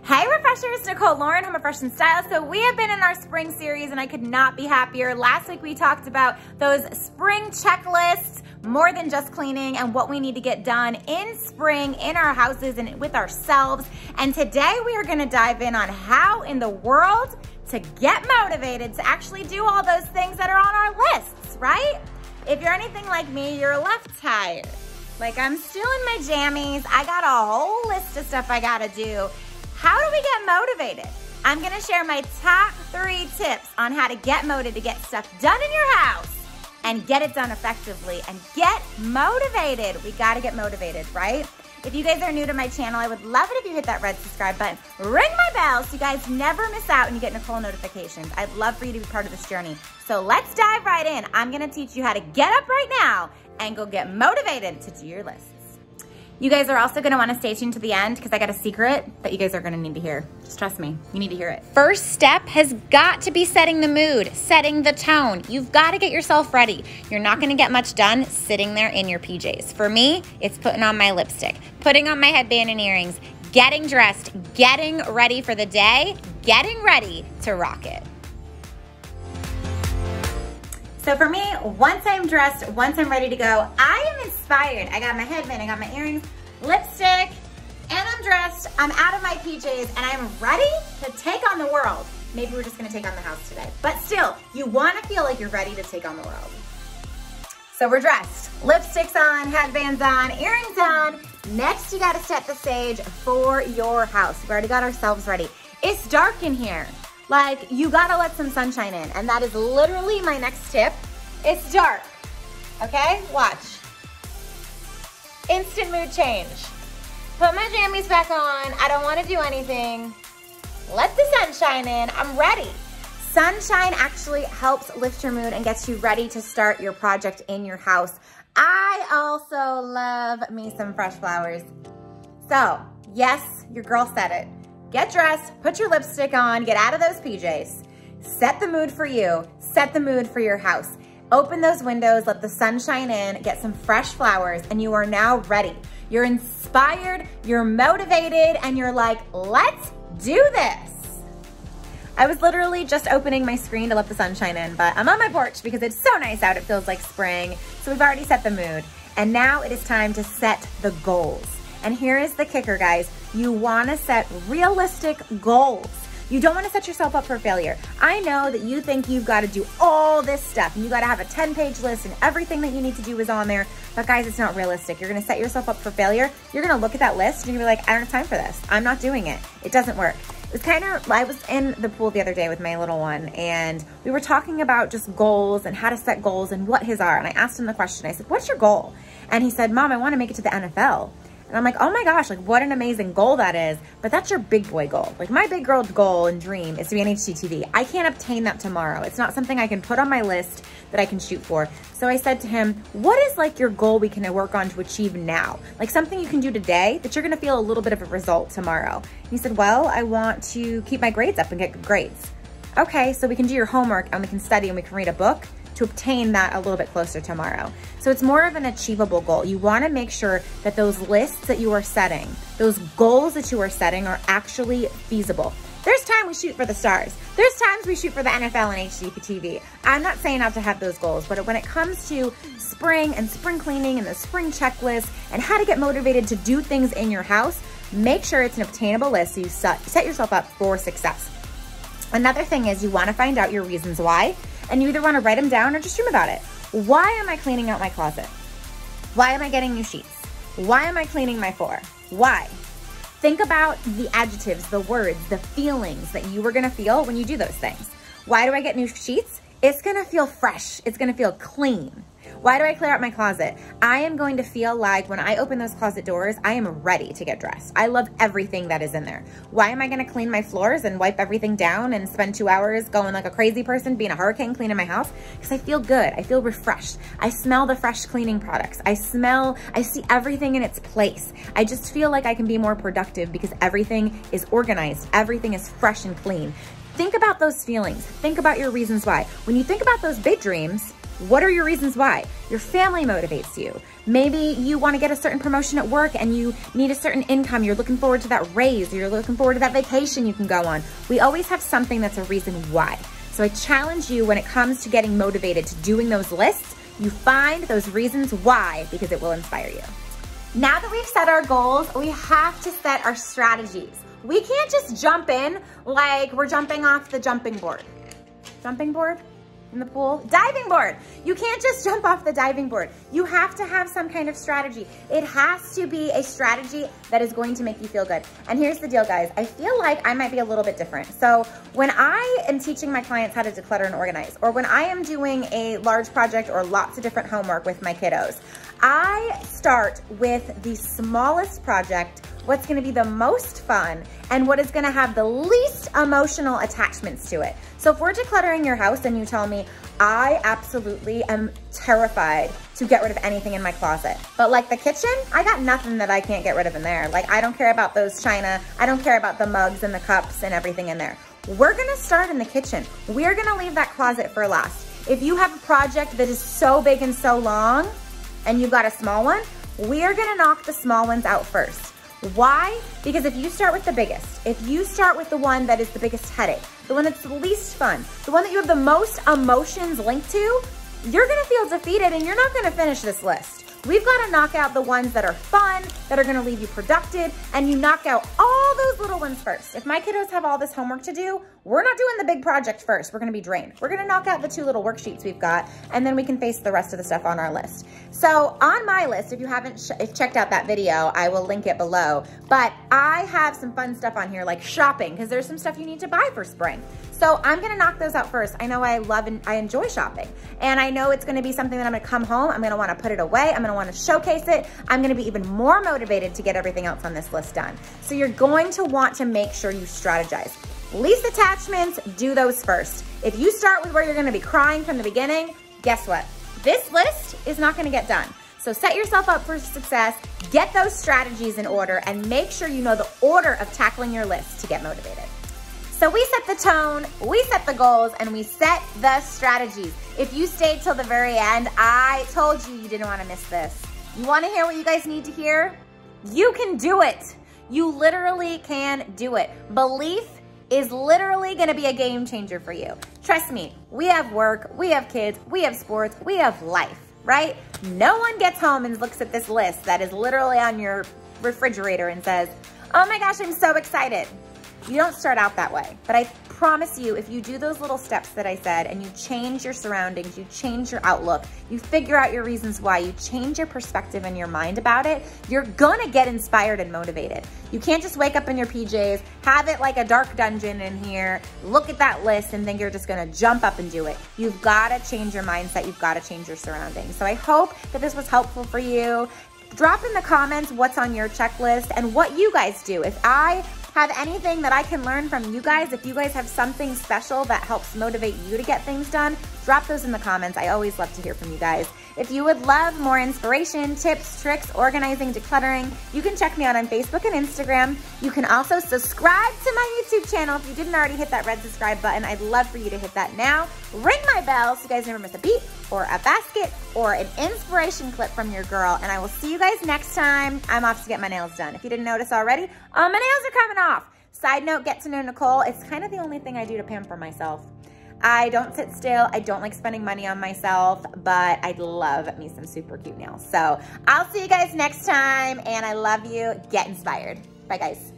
Hey Refreshers, Nicole Lauren, Home Refresh and Style. So we have been in our spring series and I could not be happier. Last week we talked about those spring checklists, more than just cleaning, and what we need to get done in spring in our houses and with ourselves. And today we are gonna dive in on how in the world to get motivated to actually do all those things that are on our lists, right? If you're anything like me, you're left tired. Like I'm still in my jammies. I got a whole list of stuff I gotta do. How do we get motivated? I'm gonna share my top 3 tips on how to get motivated to get stuff done in your house and get it done effectively and get motivated. We gotta get motivated, right? If you guys are new to my channel, I would love it if you hit that red subscribe button, ring my bell so you guys never miss out and you get Nicole notifications. I'd love for you to be part of this journey. So let's dive right in. I'm gonna teach you how to get up right now and go get motivated to do your lists. You guys are also gonna wanna stay tuned to the end because I got a secret that you guys are gonna need to hear. Just trust me, you need to hear it. First step has got to be setting the mood, setting the tone. You've gotta get yourself ready. You're not gonna get much done sitting there in your PJs. For me, it's putting on my lipstick, putting on my headband and earrings, getting dressed, getting ready for the day, getting ready to rock it. So for me, once I'm dressed, once I'm ready to go, I am inspired. I got my headband, I got my earrings, lipstick, and I'm dressed. I'm out of my PJs and I'm ready to take on the world. Maybe we're just gonna take on the house today. But still, you wanna feel like you're ready to take on the world. So we're dressed. Lipstick's on, headbands on, earrings on. Next, you gotta set the stage for your house. We've already got ourselves ready. It's dark in here. Like, you gotta let some sunshine in, and that is literally my next tip. It's dark, okay? Watch. Instant mood change. Put my jammies back on. I don't wanna do anything. Let the sunshine in. I'm ready. Sunshine actually helps lift your mood and gets you ready to start your project in your house. I also love me some fresh flowers. So, yes, your girl said it. Get dressed, put your lipstick on, get out of those PJs. Set the mood for you, set the mood for your house. Open those windows, let the sun shine in, get some fresh flowers, and you are now ready. You're inspired, you're motivated, and you're like, let's do this. I was literally just opening my screen to let the sun shine in, but I'm on my porch because it's so nice out, it feels like spring. So we've already set the mood. And now it is time to set the goals. And here is the kicker, guys. You wanna set realistic goals. You don't wanna set yourself up for failure. I know that you think you've gotta do all this stuff and you gotta have a 10-page list and everything that you need to do is on there, but guys, it's not realistic. You're gonna set yourself up for failure. You're gonna look at that list and you're gonna be like, I don't have time for this. I'm not doing it. It doesn't work. It was I was in the pool the other day with my little one and we were talking about just goals and how to set goals and what his are. And I asked him the question, I said, what's your goal? And he said, Mom, I wanna make it to the NFL. And I'm like, oh my gosh, like what an amazing goal that is. But that's your big boy goal. Like my big girl goal and dream is to be on HGTV. I can't obtain that tomorrow. It's not something I can put on my list that I can shoot for. So I said to him, what is like your goal we can work on to achieve now? Like something you can do today that you're gonna feel a little bit of a result tomorrow. He said, well, I want to keep my grades up and get good grades. Okay, so we can do your homework and we can study and we can read a book to obtain that a little bit closer tomorrow. So it's more of an achievable goal. You wanna make sure that those lists that you are setting, those goals that you are setting are actually feasible. There's time we shoot for the stars. There's times we shoot for the NFL and HGTV. I'm not saying not to have those goals, but when it comes to spring and spring cleaning and the spring checklist and how to get motivated to do things in your house, make sure it's an obtainable list so you set yourself up for success. Another thing is you wanna find out your reasons why, and you either wanna write them down or just dream about it. Why am I cleaning out my closet? Why am I getting new sheets? Why am I cleaning my floor? Why? Think about the adjectives, the words, the feelings that you are gonna feel when you do those things. Why do I get new sheets? It's gonna feel fresh. It's gonna feel clean. Why do I clear out my closet? I am going to feel like when I open those closet doors, I am ready to get dressed. I love everything that is in there. Why am I gonna clean my floors and wipe everything down and spend 2 hours going like a crazy person, being a hurricane cleaning my house? Because I feel good, I feel refreshed. I smell the fresh cleaning products. I see everything in its place. I just feel like I can be more productive because everything is organized. Everything is fresh and clean. Think about those feelings. Think about your reasons why. When you think about those big dreams, What are your reasons why? Your family motivates you. Maybe you want to get a certain promotion at work and you need a certain income. You're looking forward to that raise. You're looking forward to that vacation you can go on. We always have something that's a reason why. So I challenge you when it comes to getting motivated to doing those lists, you find those reasons why, because it will inspire you. Now that we've set our goals, we have to set our strategies. We can't just jump in like we're jumping off the jumping board. Jumping board? In the pool? Diving board. You can't just jump off the diving board. You have to have some kind of strategy. It has to be a strategy that is going to make you feel good. And here's the deal, guys. I feel like I might be a little bit different. So when I am teaching my clients how to declutter and organize, or when I am doing a large project or lots of different homework with my kiddos, I start with the smallest project, what's gonna be the most fun, and what is gonna have the least emotional attachments to it. So if we're decluttering your house and you tell me, I absolutely am terrified to get rid of anything in my closet, but like the kitchen, I got nothing that I can't get rid of in there. Like I don't care about those china, I don't care about the mugs and the cups and everything in there. We're gonna start in the kitchen. We're gonna leave that closet for last. If you have a project that is so big and so long, and you've got a small one, we are gonna knock the small ones out first. Why? Because if you start with the biggest, if you start with the one that is the biggest headache, the one that's the least fun, the one that you have the most emotions linked to, you're gonna feel defeated and you're not gonna finish this list. We've gotta knock out the ones that are fun, that are gonna leave you productive, and you knock out all those little ones first. If my kiddos have all this homework to do, we're not doing the big project first. We're gonna be drained. We're gonna knock out the 2 little worksheets we've got, and then we can face the rest of the stuff on our list. So on my list, if you haven't checked out that video, I will link it below. But I have some fun stuff on here like shopping, because there's some stuff you need to buy for spring. So I'm gonna knock those out first. I know I love and I enjoy shopping. And I know it's gonna be something that I'm gonna come home, I'm gonna wanna put it away, I'm gonna wanna showcase it, I'm gonna be even more motivated to get everything else on this list done. So you're going to want to make sure you strategize. Least attachments, do those first. If you start with where you're gonna be crying from the beginning, guess what? This list is not gonna get done. So set yourself up for success, get those strategies in order, and make sure you know the order of tackling your list to get motivated. So we set the tone, we set the goals, and we set the strategies. If you stayed till the very end, I told you you didn't wanna miss this. You wanna hear what you guys need to hear? You can do it. You literally can do it. Belief is literally gonna be a game changer for you. Trust me, we have work, we have kids, we have sports, we have life, right? No one gets home and looks at this list that is literally on your refrigerator and says, oh my gosh, I'm so excited. You don't start out that way, but I promise you, if you do those little steps that I said and you change your surroundings, you change your outlook, you figure out your reasons why, you change your perspective and your mind about it, you're gonna get inspired and motivated. You can't just wake up in your PJs, have it like a dark dungeon in here, look at that list and think you're just gonna jump up and do it. You've gotta change your mindset, you've gotta change your surroundings. So I hope that this was helpful for you. Drop in the comments what's on your checklist and what you guys do. If I have anything that I can learn from you guys, if you guys have something special that helps motivate you to get things done, drop those in the comments. I always love to hear from you guys. If you would love more inspiration, tips, tricks, organizing, decluttering, you can check me out on Facebook and Instagram. You can also subscribe to my YouTube channel. If you didn't already hit that red subscribe button, I'd love for you to hit that now. Ring my bell so you guys never miss a beat or a basket or an inspiration clip from your girl. And I will see you guys next time. I'm off to get my nails done. If you didn't notice already, my nails are coming off. Side note, get to know Nicole. It's kind of the only thing I do to pamper myself. I don't sit still. I don't like spending money on myself, but I love me some super cute nails. So I'll see you guys next time, and I love you. Get inspired. Bye, guys.